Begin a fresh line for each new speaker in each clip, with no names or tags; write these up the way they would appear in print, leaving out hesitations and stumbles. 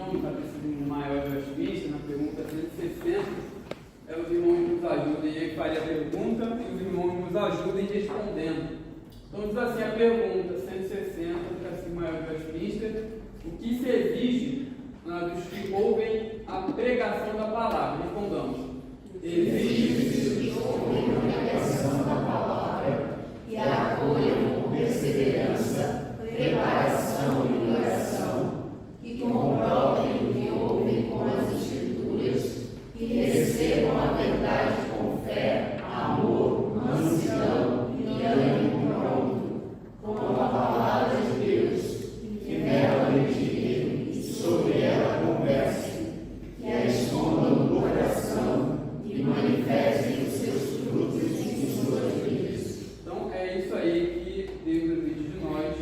questão do Catecismo Maior de Westminster, na pergunta 160, os irmãos nos ajudem. E aí faria a pergunta e os irmãos nos ajudem respondendo. Então diz assim a pergunta 160 do Catecismo Maior de Westminster: o que se exige dos que ouvem a pregação da palavra? Respondamos.
Exige-se que ouvem a pregação da palavra e a acolham com perseverança, preparação e oração, que comprovem o que ouvem com as Escrituras, que recebam a verdade com fé, amor, mansidão e ânimo pronto, com a palavra de Deus, que nela meditem e sobre ela conversem, que a escondam no coração e manifestem os seus frutos em suas vidas.
Então é isso aí que Deus exige de nós,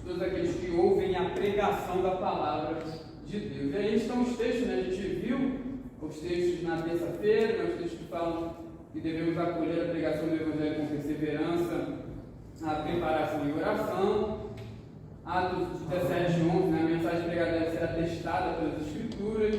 todos aqueles que ouvem a pregação da palavra de Deus. E aí estão os textos, né? A gente viu os textos na terça-feira, os textos que falam que devemos acolher a pregação do Evangelho com perseverança, a preparação e oração. Atos 17, 11, né? A mensagem pregada deve ser atestada pelas Escrituras.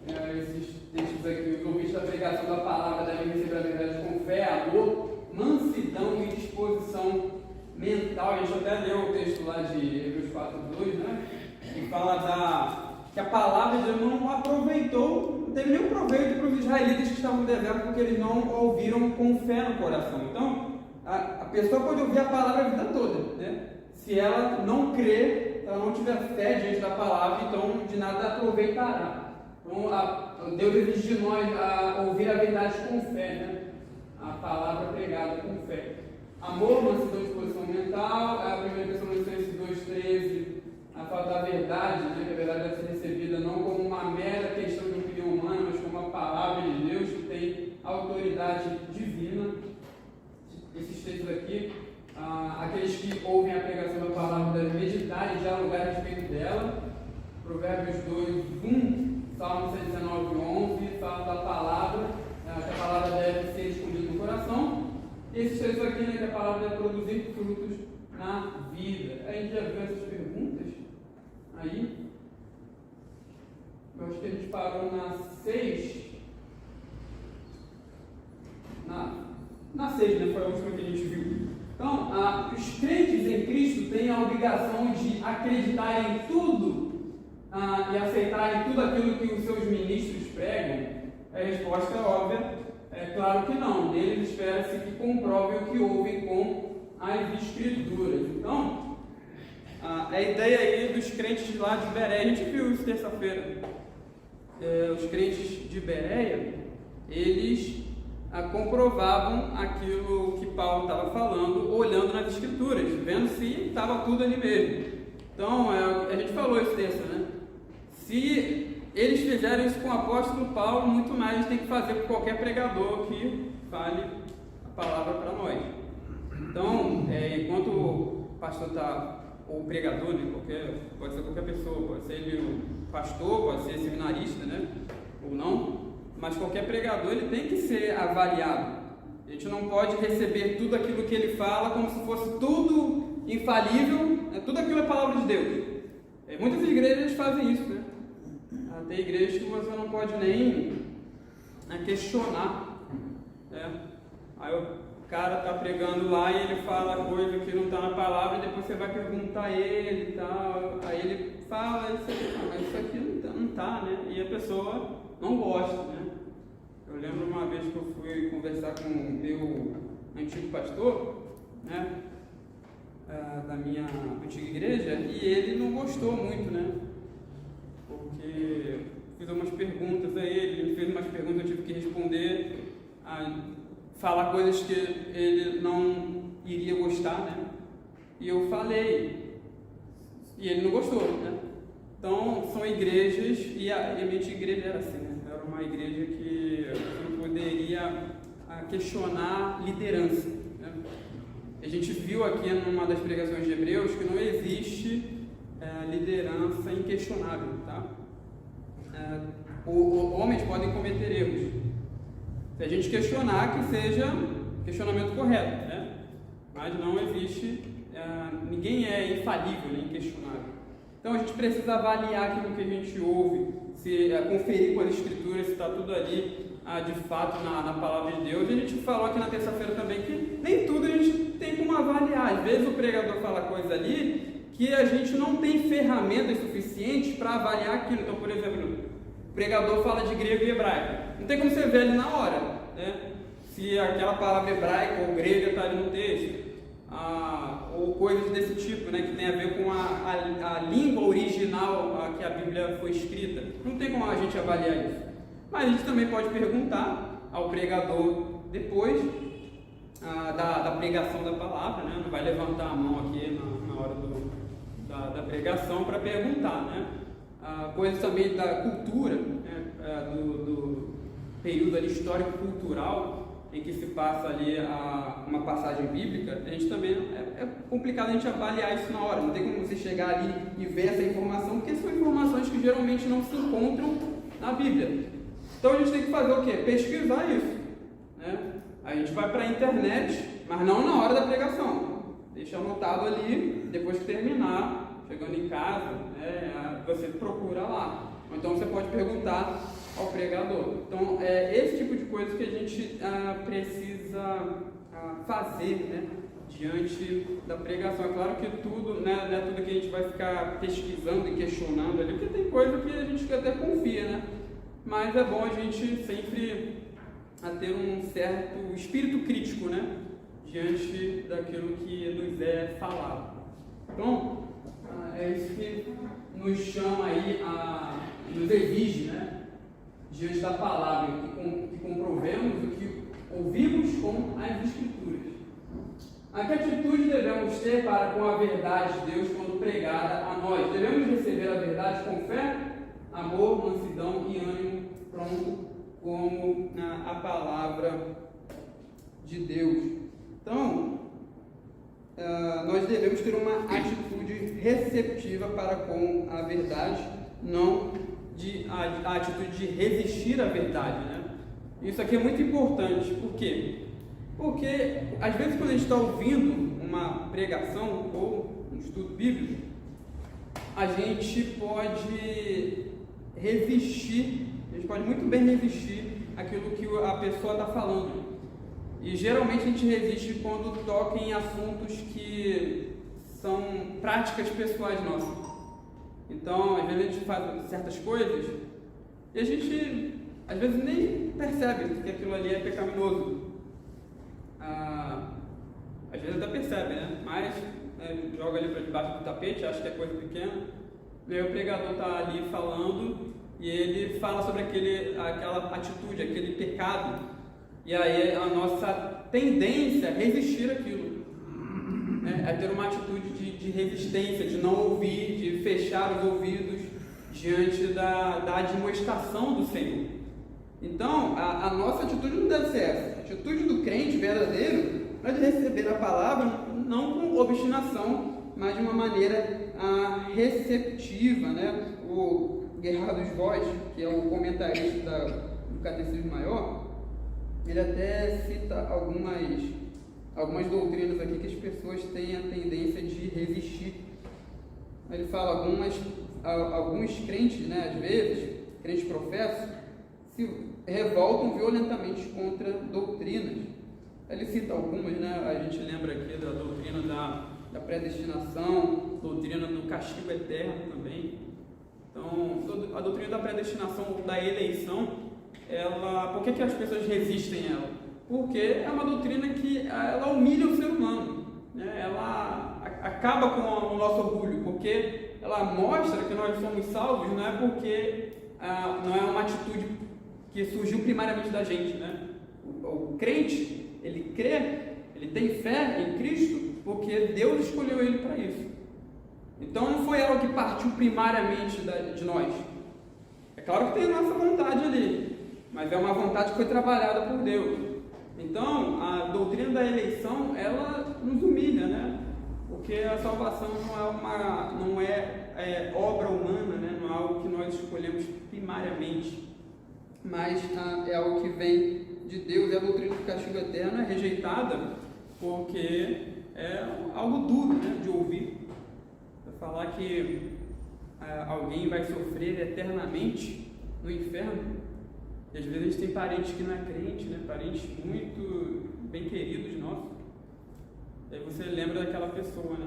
Esses textos aqui, os ouvintes da pregação da palavra devem receber a verdade com fé, amor, mansidão e disposição mental. A gente até leu o texto lá de Hebreus 4:2, né? Que fala que a palavra de Deus não aproveitou, não teve nenhum proveito para os israelitas que estavam no deserto, porque eles não ouviram com fé no coração. Então, a pessoa pode ouvir a palavra a vida toda, né? Se ela não crer, se ela não tiver fé diante da palavra, então de nada aproveitará. Então, Deus exige de nós a ouvir a verdade com fé, né? A palavra pregada com fé. Amor, mansidão e disposição mental. A primeira Tessalonicenses 2,13, a fala da verdade, né? Que a verdade deve ser recebida não como uma mera questão de opinião humana, mas como uma palavra de Deus que tem autoridade divina. Esses textos aqui, aqueles que ouvem a pregação da palavra devem meditar e dialogar a respeito dela. Provérbios 2:1, Salmo 119:11, fala da palavra, que a palavra deve ser escondida no coração. E esses textos aqui, né, que a palavra deve produzir frutos na vida. A gente já viu essas perguntas aí. Eu acho que a gente parou na 6. Na 6, né? Foi a última que a gente viu. Então, os crentes em Cristo têm a obrigação de acreditar em tudo e aceitarem tudo aquilo que os seus ministros pregam? A resposta é óbvia, é claro que não. Deles espera-se que comprovem o que ouvem com as Escrituras. Então, a ideia aí dos crentes lá de Bereia, a gente viu isso terça-feira. Os crentes de Bereia, eles comprovavam aquilo que Paulo estava falando, olhando nas Escrituras, vendo se estava tudo ali mesmo. Então, a gente falou isso terça, né? Se eles fizeram isso com o apóstolo Paulo, muito mais a gente tem que fazer com qualquer pregador que fale a palavra para nós. Então, enquanto o pastor está, ou o pregador, né, pode ser qualquer pessoa, pode ser ele o pastor, pode ser seminarista, né, ou não, mas qualquer pregador ele tem que ser avaliado. A gente não pode receber tudo aquilo que ele fala como se fosse tudo infalível, tudo aquilo é palavra de Deus. Muitas igrejas fazem isso, né? Tem igrejas que você não pode nem questionar, né? Aí o cara está pregando lá e ele fala coisa que não está na palavra, e depois você vai perguntar a ele e tal, aí ele fala, mas isso aqui não está, né? E a pessoa não gosta, né? Eu lembro uma vez que eu fui conversar com o meu antigo pastor, né? Da minha antiga igreja, e ele não gostou muito, né? Porque fiz umas perguntas a ele fez umas perguntas, eu tive que responder, falar coisas que ele não iria gostar, né? E eu falei, e ele não gostou, né? Então, são igrejas, e a minha igreja era assim, né? Era uma igreja que não poderia questionar liderança, né? A gente viu aqui numa das pregações de Hebreus que não existe liderança inquestionável, tá? Homens podem cometer erros. Se a gente questionar, que seja questionamento correto, né? Mas não existe, ninguém é infalível, nem inquestionável. Então a gente precisa avaliar aquilo que a gente ouve, conferir com as escrituras se está tudo ali de fato na palavra de Deus. E a gente falou aqui na terça-feira também que nem tudo a gente tem como avaliar. Às vezes o pregador fala coisa ali que a gente não tem ferramentas suficientes para avaliar aquilo. Então, por exemplo, o pregador fala de grego e hebraico. Não tem como você ver ali na hora, né? Se aquela palavra hebraica ou grega está ali no texto. Ou coisas desse tipo, né, que tem a ver com a língua original que a Bíblia foi escrita. Não tem como a gente avaliar isso. Mas a gente também pode perguntar ao pregador depois da pregação da palavra, né? Não vai levantar a mão aqui na hora da pregação para perguntar, né? Coisas também da cultura, né? Do período ali histórico-cultural em que se passa ali uma passagem bíblica. A gente também é complicado a gente avaliar isso na hora. Não tem como você chegar ali e ver essa informação, porque são informações que geralmente não se encontram na Bíblia. Então a gente tem que fazer o quê? Pesquisar isso, né? A gente vai para a internet, mas não na hora da pregação. Deixa anotado ali, depois que terminar, chegando em casa, né, você procura lá. Ou então você pode perguntar ao pregador. Então é esse tipo de coisa que a gente precisa fazer, né, diante da pregação. É claro que tudo, né, não é tudo que a gente vai ficar pesquisando e questionando ali, porque tem coisa que a gente até confia, né? Mas é bom a gente sempre ter um certo espírito crítico, né, diante daquilo que nos é falado. Então, é isso que nos chama aí, nos exige, né, diante da palavra, que comprovemos o que ouvimos com as Escrituras. Que atitude devemos ter para com a verdade de Deus quando pregada a nós? Devemos receber a verdade com fé, amor, mansidão e ânimo pronto, como a palavra de Deus. Então, nós devemos ter uma atitude receptiva para com a verdade, não a atitude de resistir à verdade, né? Isso aqui é muito importante. Por quê? Porque, às vezes, quando a gente está ouvindo uma pregação ou um estudo bíblico, a gente pode resistir, a gente pode muito bem resistir àquilo que a pessoa está falando. E geralmente a gente resiste quando toca em assuntos que são práticas pessoais nossas. Então, às vezes a gente faz certas coisas e a gente, às vezes, nem percebe que aquilo ali é pecaminoso. Às vezes até percebe, né? Mas joga ali para debaixo do tapete, acha que é coisa pequena. E aí o pregador está ali falando e ele fala sobre aquela atitude, aquele pecado. E aí a nossa tendência é resistir àquilo. É ter uma atitude de resistência, de não ouvir, de fechar os ouvidos diante da admoestação do Senhor. Então, a nossa atitude não deve ser essa. A atitude do crente verdadeiro é de receber a palavra não com obstinação, mas de uma maneira receptiva, né? O Gerhard Voss, que é o comentarista do Catecismo Maior, ele até cita algumas doutrinas aqui que as pessoas têm a tendência de resistir. Ele fala alguns crentes, né, às vezes, crentes professos, se revoltam violentamente contra doutrinas. Ele cita algumas, né? A gente lembra aqui da doutrina da predestinação, doutrina do castigo eterno também. Então, a doutrina da predestinação, da eleição, por que as pessoas resistem a ela? Porque é uma doutrina que ela humilha o ser humano, né? Ela acaba com o nosso orgulho, porque ela mostra que nós somos salvos, não é porque não é uma atitude que surgiu primariamente da gente, né? O crente, ele crê, ele tem fé em Cristo porque Deus escolheu ele para isso. Então não foi algo que partiu primariamente de nós. É claro que tem a nossa vontade ali, mas é uma vontade que foi trabalhada por Deus. Então a doutrina da eleição, ela nos humilha, né? Porque a salvação não é obra humana, né? Não é algo que nós escolhemos primariamente, mas é algo que vem de Deus. E a doutrina do castigo eterno é rejeitada porque é algo duro, né, de ouvir. Falar que alguém vai sofrer eternamente no inferno. E às vezes a gente tem parentes que não é crente, né? Parentes muito bem queridos nossos. E aí você lembra daquela pessoa, né?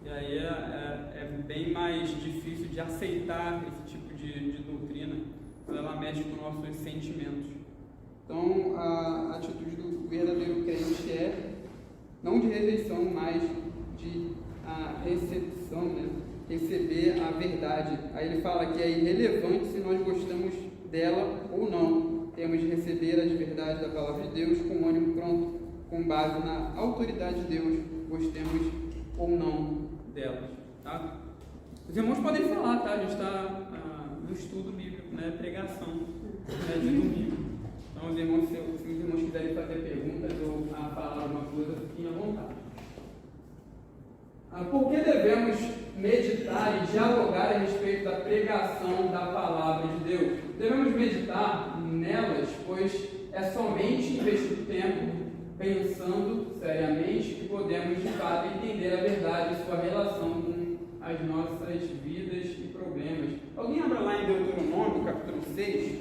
E aí é bem mais difícil de aceitar esse tipo de doutrina, quando ela mexe com nossos sentimentos. Então, a atitude do verdadeiro crente é não de rejeição, mas de recepção, né? Receber a verdade. Aí ele fala que é irrelevante se nós gostamos dela ou não. Temos de receber as verdades da palavra de Deus com o ânimo pronto, com base na autoridade de Deus, gostemos ou não delas. Tá? Os irmãos podem falar, tá? A gente está no estudo bíblico, né? Pregação, né? De domingo. Então, os irmãos, se os irmãos quiserem fazer perguntas ou falar alguma coisa, fiquem à vontade. Por que devemos meditar e dialogar a respeito da pregação da palavra de Deus? Devemos meditar nelas, pois é somente investir tempo pensando seriamente que podemos de fato entender a verdade e sua relação com as nossas vidas e problemas. Alguém abra lá em Deuteronômio, capítulo 6.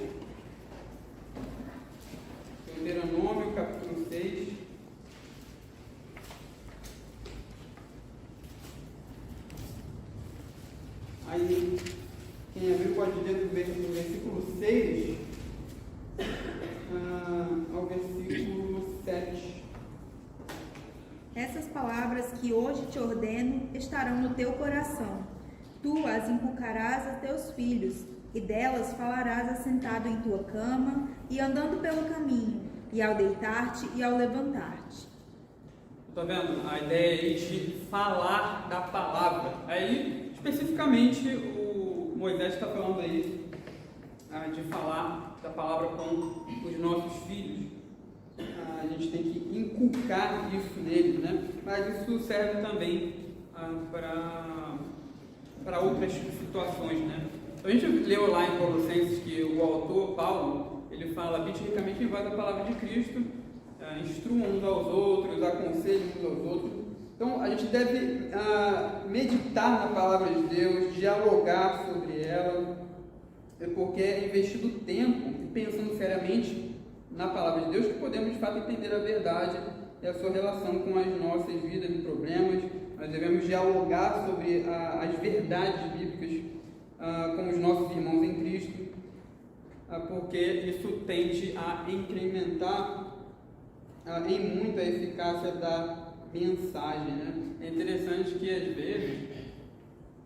Deuteronômio, capítulo 6. Aí, quem abriu pode ler do versículo 6 ao versículo 7.
Essas palavras que hoje te ordeno estarão no teu coração. Tu as inculcarás a teus filhos, e delas falarás assentado em tua cama e andando pelo caminho, e ao deitar-te e ao levantar-te.
Está vendo? A ideia aí de falar da palavra. Aí, especificamente, o Moisés está falando aí de falar da palavra com os nossos filhos. A gente tem que inculcar isso neles, né? Mas isso serve também para outras situações, né? A gente leu lá em Colossenses que o autor, Paulo, ele fala: "Vinde ricamente em voz a palavra de Cristo, instruam uns aos outros, aconselhem uns aos outros." Então, a gente deve meditar na palavra de Deus, dialogar sobre ela, porque é investido tempo e pensando seriamente na palavra de Deus que podemos, de fato, entender a verdade e a sua relação com as nossas vidas e problemas. Nós devemos dialogar sobre as verdades bíblicas com os nossos irmãos em Cristo, porque isso tende a incrementar em muito a eficácia da mensagem, né? É interessante que às vezes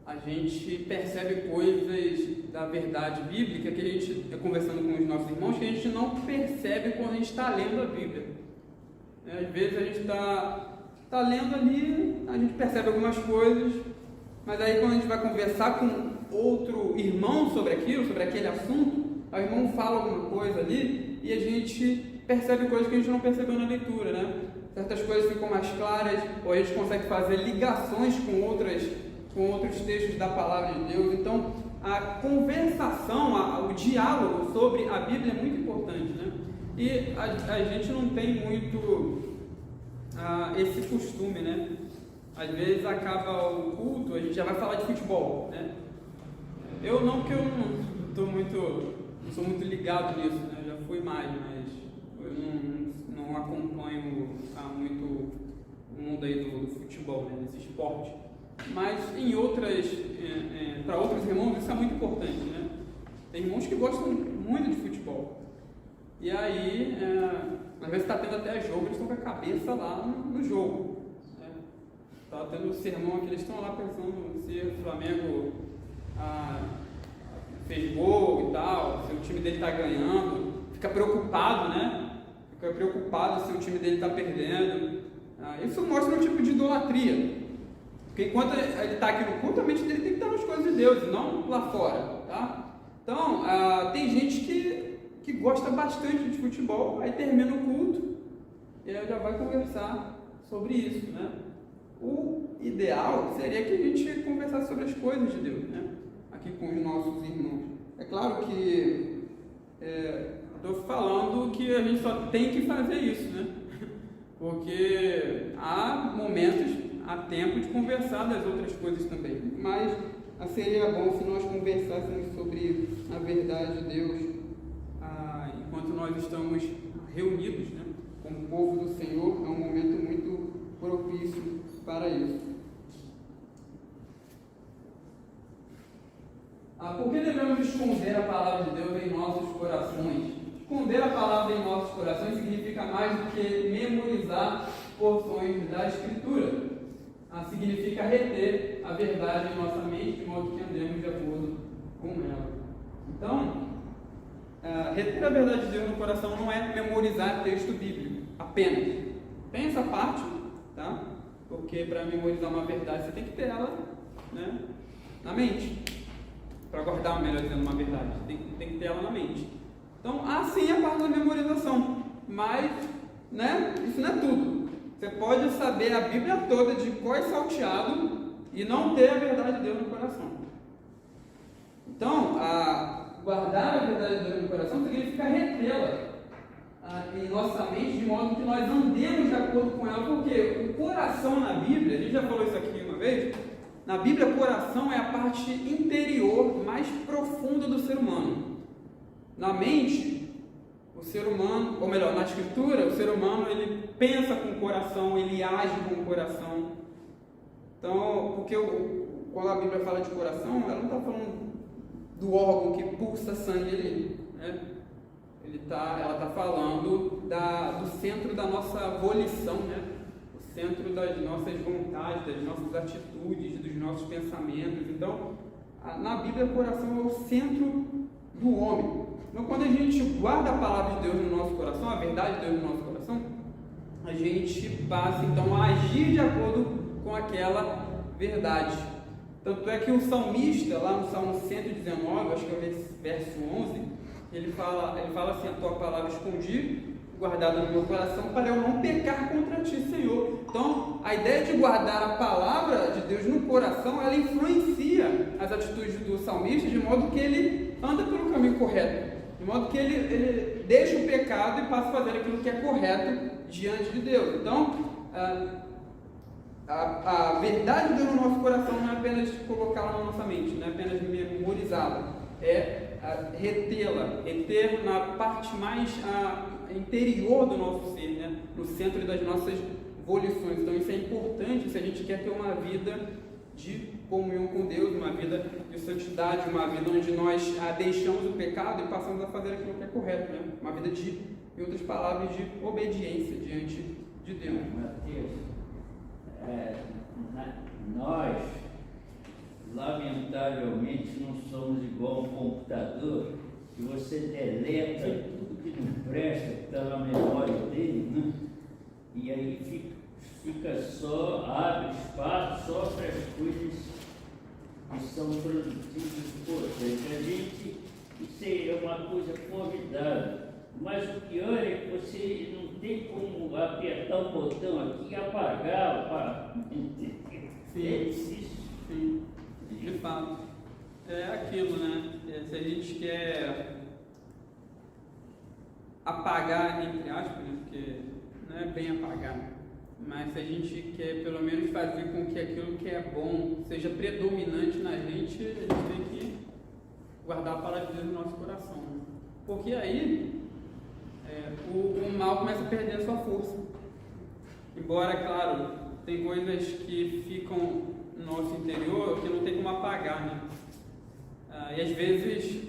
a gente percebe coisas da verdade bíblica que a gente, conversando com os nossos irmãos, que a gente não percebe quando a gente está lendo a Bíblia. Às vezes a gente está lendo ali, a gente percebe algumas coisas, mas aí quando a gente vai conversar com outro irmão sobre aquilo, sobre aquele assunto, o irmão fala alguma coisa ali e a gente percebe coisas que a gente não percebeu na leitura, né? Certas coisas ficam mais claras, ou a gente consegue fazer ligações com outros textos da palavra de Deus. Então, a conversação, o diálogo sobre a Bíblia é muito importante, né? E a gente não tem muito esse costume, né? Às vezes acaba o culto, a gente já vai falar de futebol, né? Eu não, porque eu não sou muito ligado nisso, né? Já fui mais, mas eu não acompanho muito o mundo aí do futebol, né? Desse esporte. Mas em outras, para outros irmãos, isso é muito importante, né? Tem irmãos que gostam muito de futebol. E aí, às vezes está tendo até jogo, eles estão com a cabeça lá no jogo. Está tendo sermão aqui, eles estão lá pensando se o Flamengo fez gol e tal, se o time dele está ganhando. Fica preocupado, né? Fica preocupado se o time dele está perdendo. Isso mostra um tipo de idolatria. Porque enquanto ele está aqui no culto, a mente dele tem que estar nas coisas de Deus, não lá fora, tá? Então, tem gente que gosta bastante de futebol, aí termina o culto e aí já vai conversar sobre isso, né? O ideal seria que a gente conversasse sobre as coisas de Deus, né? Aqui com os nossos irmãos. É claro que estou falando que a gente só tem que fazer isso, né? Porque há momentos, há tempo de conversar das outras coisas também. Mas seria bom se nós conversássemos sobre a verdade de Deus enquanto nós estamos reunidos, né, como povo do Senhor. É um momento muito propício para isso. Por que devemos esconder a palavra de Deus em nossos corações? Esconder a palavra em nossos corações significa mais do que memorizar porções da Escritura. Significa reter a verdade em nossa mente, de modo que andemos de acordo com ela. Então, reter a verdade de Deus no coração não é memorizar texto bíblico apenas. Tem essa parte, tá? Porque para memorizar uma verdade você tem que ter ela, né, na mente. Para guardar, melhor dizendo, uma verdade, tem que ter ela na mente. Então, sim a parte da memorização, mas, né, isso não é tudo. Você pode saber a Bíblia toda de cor e salteado e não ter a verdade de Deus no coração. Então, guardar a verdade de Deus no coração significa retê-la em nossa mente, de modo que nós andemos de acordo com ela, porque o coração na Bíblia, a gente já falou isso aqui uma vez, na Bíblia o coração é a parte interior mais profunda do ser humano. Na mente, o ser humano, ou melhor, na Escritura, o ser humano ele pensa com o coração, ele age com o coração. Então, porque quando a Bíblia fala de coração, ela não está falando do órgão que pulsa sangue ali, né? Ela está falando do centro da nossa volição, né? O centro das nossas vontades, das nossas atitudes, dos nossos pensamentos. Então, na Bíblia, o coração é o centro do homem. Então, quando a gente guarda a palavra de Deus no nosso coração, a verdade de Deus no nosso coração, a gente passa então a agir de acordo com aquela verdade. Tanto é que o salmista, lá no Salmo 119, acho que é o verso 11, ele fala assim: a tua palavra escondi, guardada no meu coração, para eu não pecar contra ti, Senhor. Então, a ideia de guardar a palavra de Deus no coração, ela influencia as atitudes do salmista, de modo que ele anda pelo caminho correto, de modo que ele deixa o pecado e passa a fazer aquilo que é correto diante de Deus. Então, a verdade de Deus no nosso coração não é apenas colocá-la na nossa mente, não é apenas memorizá-la, é retê-la, reter na parte mais interior do nosso ser, né? No centro das nossas volições. Então isso é importante se a gente quer ter uma vida de comunhão com Deus, uma vida de santidade, uma vida onde nós deixamos o pecado e passamos a fazer aquilo que é correto, né? Uma vida em outras palavras, de obediência diante de Deus.
Mateus, nós, lamentavelmente, não somos igual a um computador que você deleta tudo que não presta, que está na memória dele, né? E aí fica só, abre espaço só para as coisas que são produzidas por gente. Isso é uma coisa formidável. Mas o pior é que você não tem como apertar o botão aqui e apagar.
Sim, de fato. É aquilo, né? Se a gente quer apagar, entre aspas, né? Porque não é bem apagar, mas se a gente quer pelo menos fazer com que aquilo que é bom seja predominante na gente, a gente tem que guardar a palavra de Deus no nosso coração, né? Porque aí o mal começa a perder a sua força. Embora, claro, tem coisas que ficam no nosso interior que não tem como apagar, né? E às vezes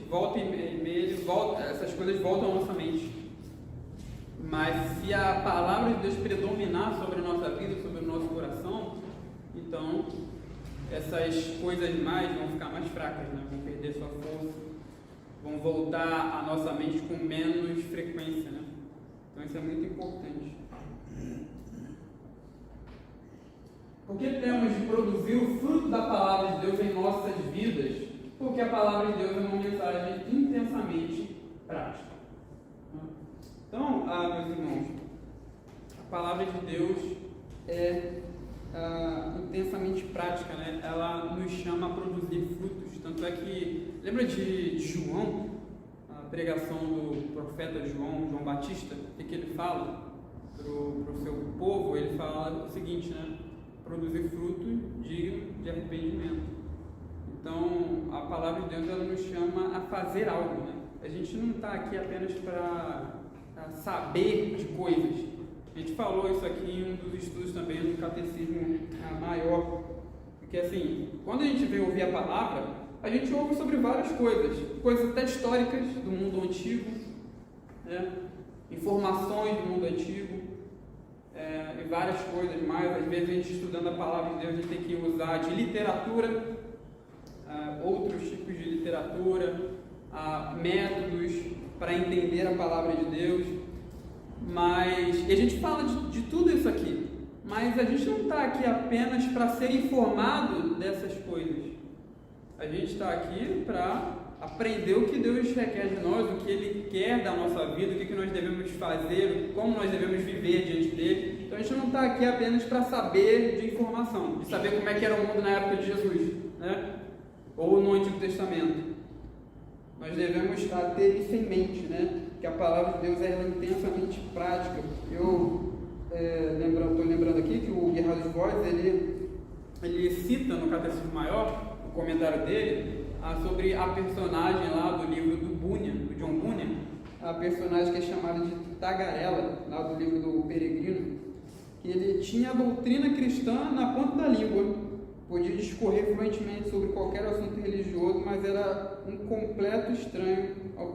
essas coisas voltam à nossa mente. Mas se a palavra de Deus predominar sobre a nossa vida, sobre o nosso coração, então essas coisas mais vão ficar mais fracas, né? Vão perder sua força, vão voltar à nossa mente com menos frequência, né? Então isso é muito importante. Por que temos de produzir o fruto da palavra de Deus em nossas vidas? Porque a palavra de Deus é uma mensagem intensamente prática. Então, meus irmãos, a palavra de Deus é intensamente prática, né? Ela nos chama a produzir frutos. Tanto é que, lembra de João, a pregação do profeta João Batista? O que ele fala para o seu povo? Ele fala o seguinte, né? Produzir fruto digno de arrependimento. Então, a palavra de Deus, ela nos chama a fazer algo, né? A gente não está aqui apenas para saber de coisas. A gente falou isso aqui em um dos estudos também no Catecismo Maior. Porque assim, quando a gente vem ouvir a palavra, a gente ouve sobre várias coisas até históricas do mundo antigo, né? Informações do mundo antigo, e várias coisas mais. Às vezes a gente estudando a palavra de Deus, a gente tem que usar de literatura, outros tipos de literatura, métodos para entender a palavra de Deus. E a gente fala de tudo isso aqui, mas a gente não está aqui apenas para ser informado dessas coisas. A gente está aqui para aprender o que Deus requer de nós, o que Ele quer da nossa vida, o que nós devemos fazer, como nós devemos viver diante dEle. Então a gente não está aqui apenas para saber de informação, de saber como é que era o mundo na época de Jesus, né? Ou no Antigo Testamento. Nós devemos ter isso em mente, né? Que a palavra de Deus é intensamente prática. Eu estou lembrando aqui que o Gerhard Voss, ele cita no Catecismo Maior, no comentário dele, sobre a personagem lá do livro do John Bunyan, a personagem que é chamada de Tagarela, lá do livro do Peregrino, que ele tinha a doutrina cristã na ponta da língua, podia discorrer fluentemente sobre qualquer assunto religioso, mas era um completo estranho ao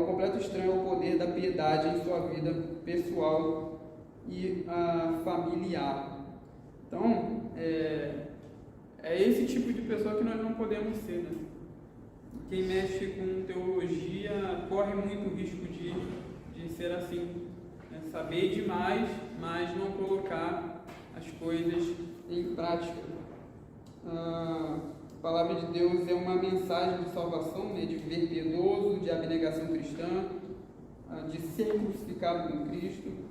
completo estranho ao poder da piedade em sua vida pessoal e familiar. Então, é esse tipo de pessoa que nós não podemos ser, né? Quem mexe com teologia corre muito risco de ser assim, né? Saber demais, mas não colocar as coisas em prática. A palavra de Deus é uma mensagem de salvação, né? De viver piedoso, de abnegação cristã, de ser crucificado com Cristo.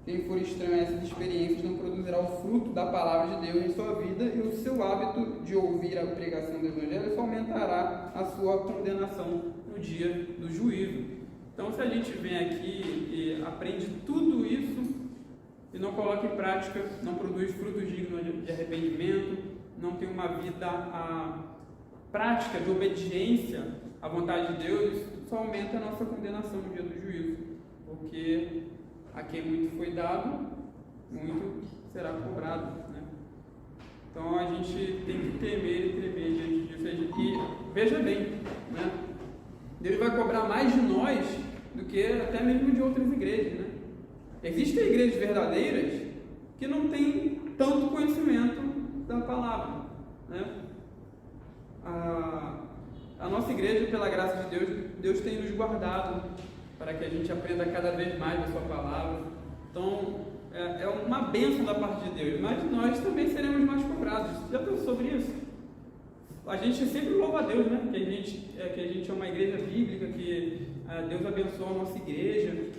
Quem for estranho a essas experiências não produzirá o fruto da palavra de Deus em sua vida, e o seu hábito de ouvir a pregação do Evangelho só aumentará a sua condenação no dia do juízo. Então, se a gente vem aqui e aprende tudo isso e não coloca em prática, não produz frutos dignos de arrependimento, não tem uma vida prática de obediência à vontade de Deus, isso só aumenta a nossa condenação no dia do juízo, porque a quem muito foi dado, muito será cobrado, né? Então a gente tem que temer e tremer diante disso. E veja bem, né? Deus vai cobrar mais de nós do que até mesmo de outras igrejas, né? Existem igrejas verdadeiras que não têm tanto conhecimento da palavra, né? A nossa igreja, pela graça de Deus, Deus tem nos guardado para que a gente aprenda cada vez mais da sua palavra. Então, é uma bênção da parte de Deus, mas nós também seremos mais cobrados. Já pensou sobre isso? A gente sempre louva a Deus, né? Que a gente é uma igreja bíblica, que Deus abençoa a nossa igreja,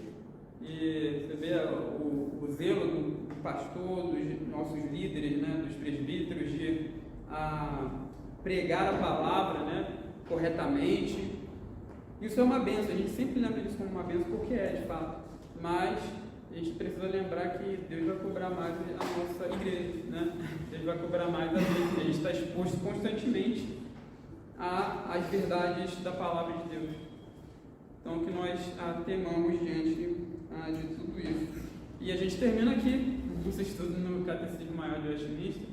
e você vê o zelo do pastor, dos nossos líderes, né? Dos presbíteros, de pregar a palavra, né? Corretamente. Isso é uma bênção, a gente sempre lembra disso como uma bênção, porque de fato. Mas a gente precisa lembrar que Deus vai cobrar mais a nossa igreja, né? Deus vai cobrar mais a gente está exposto constantemente às verdades da palavra de Deus. Então, que nós temamos diante de tudo isso. E a gente termina aqui o nosso estudo no Catecismo Maior de Westminster,